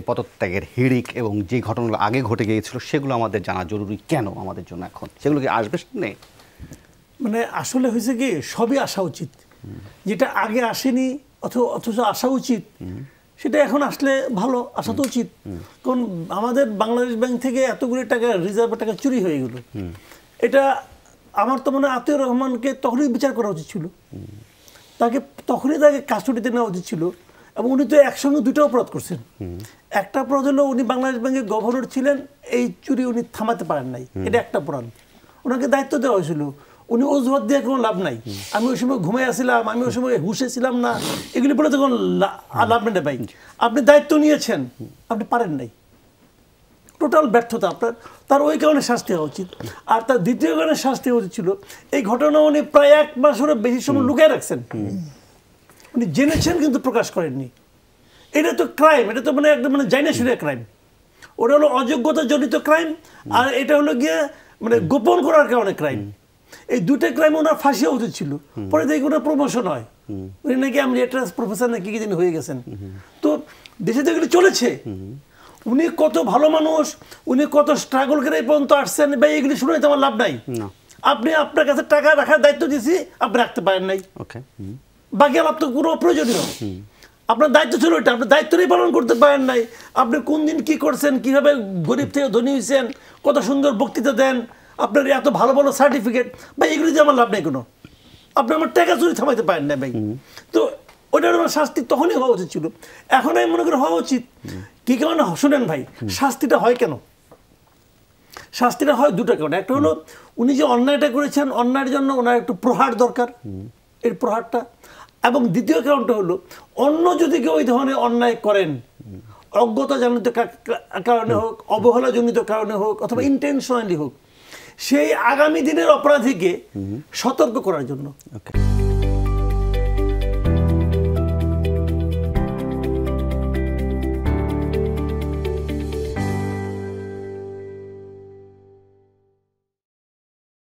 পদত্যাগের হিড়িক এবং যে ঘটনাগুলো আগে ঘটে গিয়েছিল সেগুলো আমাদের জানা জরুরি কেন আমাদের জন্য এখন? সেগুলো কি আসবে সামনে? মানে আসলে হয়েছে কি, সবই আসা উচিত। যেটা আগে আসেনি অথচ আসা উচিত, সেটা এখন আসলে ভালো, আসা তো উচিত। কারণ আমাদের বাংলাদেশ ব্যাংক থেকে এতগুলি টাকা, রিজার্ভের টাকা চুরি হয়ে গেল। এটা আমার তো মনে হয় আতিউর রহমানকে তখনই বিচার করা উচিত ছিল, তখনই তাকে কাস্টডিতে নেওয়া উচিত ছিল। এবং উনি তো একসঙ্গে দুটো অপরাধ করছেন। একটা অপরাধ হলো উনি বাংলাদেশ ব্যাংকের গভর্নর ছিলেন, এই চুরি উনি থামাতে পারেন নাই, এটা একটা অপরাধ। ওনাকে দায়িত্ব দেওয়া হয়েছিল, উনি অজুহাত দিয়ে কোনো লাভ নাই, আমি ওই সময় ঘুমাই আসছিলাম, আমি ওই সময় হুশে ছিলাম না, এগুলি বলে তো কোনো লাভ নেই ভাই। আপনি দায়িত্ব নিয়েছেন, আপনি পারেন নাই, টোটাল ব্যর্থতা আপনার। তার ওই কারণে শাস্তি হওয়া উচিত। আর তার দ্বিতীয় কারণে শাস্তি হওয়া উচিত ছিল, এই ঘটনা উনি প্রায় 1 মাসেরও বেশি সময় লুকিয়ে রাখছেন। উনি জেনেছেন কিন্তু প্রকাশ করেননি। এটা তো ক্রাইম, এটা তো মানে একদম মানে জাইনা শুনে ক্রাইম। ওটা হলো অযোগ্যতা জনিত ক্রাইম, আর এটা হলো গিয়ে মানে গোপন করার কারণে ক্রাইম। এই দুটো ক্রাইম ওনার ফাঁসি হওয়া উচিত ছিল। পরে দেখি ওনার প্রমোশন হয়, উনি নাকি আমি এট্রাস প্রফেসর নাকি কি দিন হয়ে গেছেন। তো দেশে তো এগুলো চলেছে। উনি কত ভালো মানুষ, উনি কত স্ট্রাগল করে এই পর্যন্ত আসছেন, ভাই এগুলি শুনে তো আমার লাভ নাই। আপনি আপনার কাছে টাকা রাখার দায়িত্ব দিয়েছি, আপনি রাখতে পারেন নাই, বাকি লাভ তো পুরো প্রয়োজনীয়। আপনার দায়িত্ব ছিল এটা, আপনার দায়িত্বই পালন করতে পারেন নাই। আপনি কোন দিন কি করছেন, কিভাবে গরিব থেকে ধনী হয়েছেন, কত সুন্দর বক্তৃতা দেন, আপনার এত ভালো ভালো সার্টিফিকেট, ভাই এগুলি যে আমার লাভ নেই কোনো। আপনি আমার টাকা চুরি থামাইতে পারেন না ভাই। তো ওইটার আমার শাস্তি তখনই হওয়া উচিত ছিল, এখন আমি মনে করি হওয়া উচিত। কি কারণে শুনেন ভাই, শাস্তিটা হয় কেন? শাস্তিটা হয় দুটো কারণে। একটা হলো উনি যে অন্যায়টা করেছেন, অন্যায়ের জন্য ওনার একটু প্রহার দরকার, এর প্রহারটা। এবং দ্বিতীয় কারণটা হলো, অন্য যদি কেউ ওই ধরনের অন্যায় করেন, অজ্ঞতাজনিত কারণে হোক, অবহেলাজনিত কারণে হোক, অথবা ইন্টেনশনালি হোক, সেই আগামী দিনের অপরাধীকে সতর্ক করার জন্য।